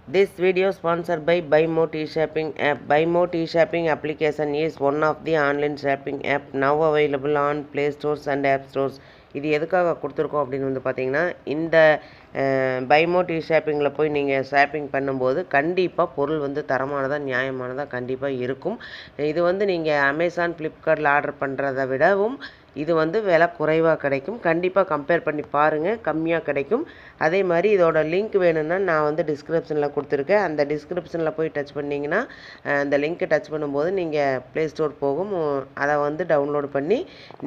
This video sponsored by BuyMo T-Shopping app. BuyMo T-Shopping application is one of the online shopping app now available on Play Stores and App Stores. இது எதுக்காக கொடுத்துருக்கோம் அப்படின்னு வந்து பார்த்தீங்கன்னா, இந்த BuyMo T-Shoppingல போய் நீங்கள் ஷாப்பிங் பண்ணும்போது கண்டிப்பாக பொருள் வந்து தரமானதாக நியாயமானதாக கண்டிப்பாக இருக்கும். இது வந்து நீங்கள் அமேசான் ஃப்ளிப்கார்ட்டில் ஆர்டர் பண்ணுறதை விடவும் இது வந்து விலை குறைவாக கிடைக்கும். கண்டிப்பாக கம்பேர் பண்ணி பாருங்கள், கம்மியாக கிடைக்கும். அதே மாதிரி இதோட லிங்க் வேணும்னா நான் வந்து டிஸ்கிரிப்ஷனில் கொடுத்துருக்கேன். அந்த டிஸ்கிரிப்ஷனில் போய் டச் பண்ணிங்கன்னா அந்த லிங்க்கை டச் பண்ணும்போது நீங்கள் ப்ளே ஸ்டோர் போகும். அதை வந்து டவுன்லோட் பண்ணி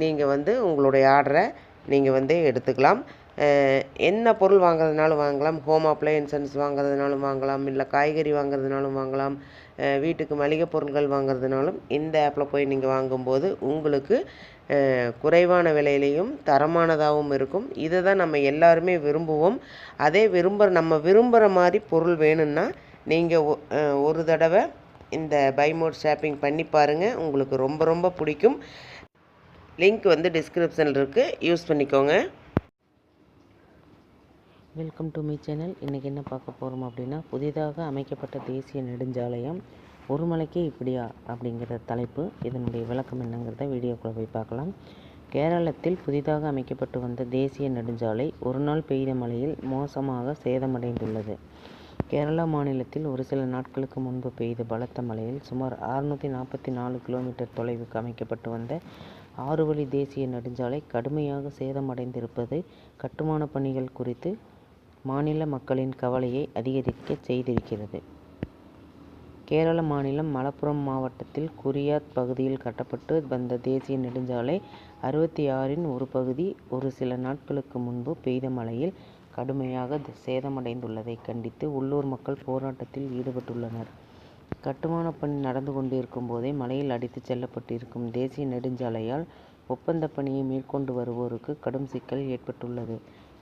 நீங்கள் வந்து உங்களுடைய ஆர்டரை நீங்கள் வந்து எடுத்துக்கலாம். என்ன பொருள் வாங்குறதுனாலும் வாங்கலாம். ஹோம் அப்ளையன்சஸ் வாங்குறதுனாலும் வாங்கலாம், இல்லை காய்கறி வாங்குறதுனாலும் வாங்கலாம், வீட்டுக்கு மளிகை பொருட்கள் வாங்குறதுனாலும் இந்த ஆப்பில் போய் நீங்கள் வாங்கும்போது உங்களுக்கு குறைவான விலையிலையும் தரமானதாகவும் இருக்கும். இதை தான் நம்ம எல்லாருமே விரும்புவோம். அதே நம்ம விரும்புகிற மாதிரி பொருள் வேணும்னா நீங்கள் ஒரு தடவை இந்த BuyMo ஷாப்பிங் பண்ணி பாருங்கள். உங்களுக்கு ரொம்ப ரொம்ப பிடிக்கும். லிங்க் வந்து டிஸ்கிரிப்ஷனில் இருக்குது, யூஸ் பண்ணிக்கோங்க. Welcome to my channel. இன்றைக்கி என்ன பார்க்க போகிறோம் அப்படின்னா, புதிதாக அமைக்கப்பட்ட தேசிய நெடுஞ்சாலையம் ஒரு மலைக்கே இப்படியா அப்படிங்கிற தலைப்பு. இதனுடைய விளக்கம் என்னங்கிறத வீடியோக்குள்ளே போய் பார்க்கலாம். கேரளத்தில் புதிதாக அமைக்கப்பட்டு வந்த தேசிய நெடுஞ்சாலை ஒரு நாள் பெய்த மழையில் மோசமாக சேதமடைந்துள்ளது. கேரளா மாநிலத்தில் ஒரு சில நாட்களுக்கு முன்பு பெய்த பலத்த மழையில் சுமார் 644 கிலோமீட்டர் தொலைவுக்கு அமைக்கப்பட்டு வந்த 6 வழி தேசிய நெடுஞ்சாலை கடுமையாக சேதமடைந்திருப்பது கட்டுமான பணிகள் குறித்து மாநில மக்களின் கவலையை அதிகரிக்க செய்திருக்கிறது. கேரள மாநிலம் மலப்புரம் மாவட்டத்தில் குரியாத் பகுதியில் கட்டப்பட்டு வந்த தேசிய நெடுஞ்சாலை 66 ஒரு பகுதி ஒரு சில நாட்களுக்கு முன்பு பெய்த மழையில் கடுமையாக சேதமடைந்துள்ளதை கண்டித்து உள்ளூர் மக்கள் போராட்டத்தில் ஈடுபட்டுள்ளனர். கட்டுமான பணி நடந்து கொண்டிருக்கும் போதே மழையில் அடித்து செல்லப்பட்டிருக்கும் தேசிய நெடுஞ்சாலையால் ஒப்பந்த பணியை மேற்கொண்டு வருவோருக்கு கடும் சிக்கல் ஏற்பட்டுள்ளது.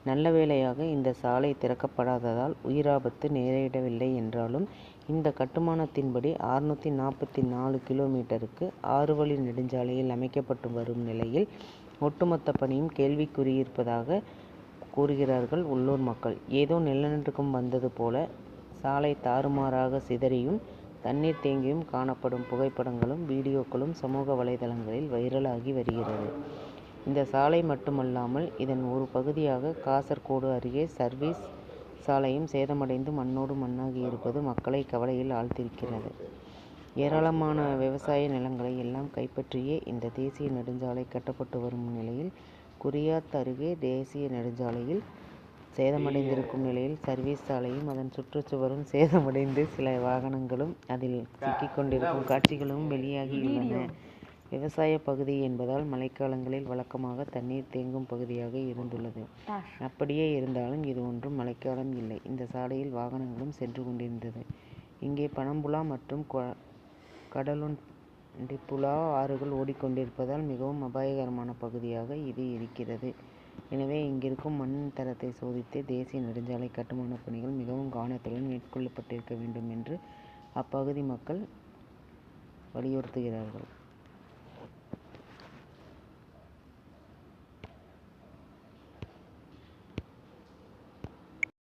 நல்ல வேளையாக இந்த சாலை திறக்கப்படாததால் உயிராபத்து நேரிடவில்லை என்றாலும் இந்த கட்டுமானத்தின்படி 644 கிலோமீட்டருக்கு 6 வழி நெடுஞ்சாலையில் அமைக்கப்பட்டு வரும் நிலையில் ஒட்டுமொத்த பணியும் கேள்விக்குறியிருப்பதாக கூறுகிறார்கள் உள்ளூர் மக்கள். ஏதோ நிலநடுக்கம் வந்தது போல சாலை தாறுமாறாக சிதறியும் தண்ணீர் தேங்கியும் காணப்படும் புகைப்படங்களும் வீடியோக்களும் சமூக வலைதளங்களில் வைரலாகி வருகிறது. இந்த சாலை மட்டுமல்லாமல் இதன் ஒரு பகுதியாக காசர்கோடு அருகே சர்வீஸ் சாலையும் சேதமடைந்து மண்ணோடு மண்ணாகி இருப்பது மக்களை கவலையில் ஆழ்த்தியிருக்கிறது. ஏராளமான விவசாய நிலங்களை எல்லாம் கைப்பற்றியே இந்த தேசிய நெடுஞ்சாலை கட்டப்பட்டு வரும் நிலையில் குரியாத் அருகே தேசிய நெடுஞ்சாலையில் சேதமடைந்திருக்கும் நிலையில் சர்வீஸ் சாலையும் அதன் சுற்றுச்சுவரும் சேதமடைந்து சில வாகனங்களும் அதில் சிக்கிக் கொண்டிருக்கும் காட்சிகளும் வெளியாகியுள்ளன. விவசாய பகுதி என்பதால் மழைக்காலங்களில் வழக்கமாக தண்ணீர் தேங்கும் பகுதியாக இருந்துள்ளது. அப்படியே இருந்தாலும் இது ஒன்றும் மழைக்காலம் இல்லை. இந்த சாலையில் வாகனங்களும் சென்று கொண்டிருந்தது. இங்கே பனம்புலா மற்றும் கடலுண்டிப்புலா ஆறுகள் ஓடிக்கொண்டிருப்பதால் மிகவும் அபாயகரமான பகுதியாக இது இருக்கிறது. எனவே இங்கிருக்கும் மண் தரத்தை சோதித்து தேசிய நெடுஞ்சாலை கட்டுமான பணிகள் மிகவும் கவனத்துடன் மேற்கொள்ளப்பட்டிருக்க வேண்டும் என்று அப்பகுதி மக்கள் வலியுறுத்துகிறார்கள்.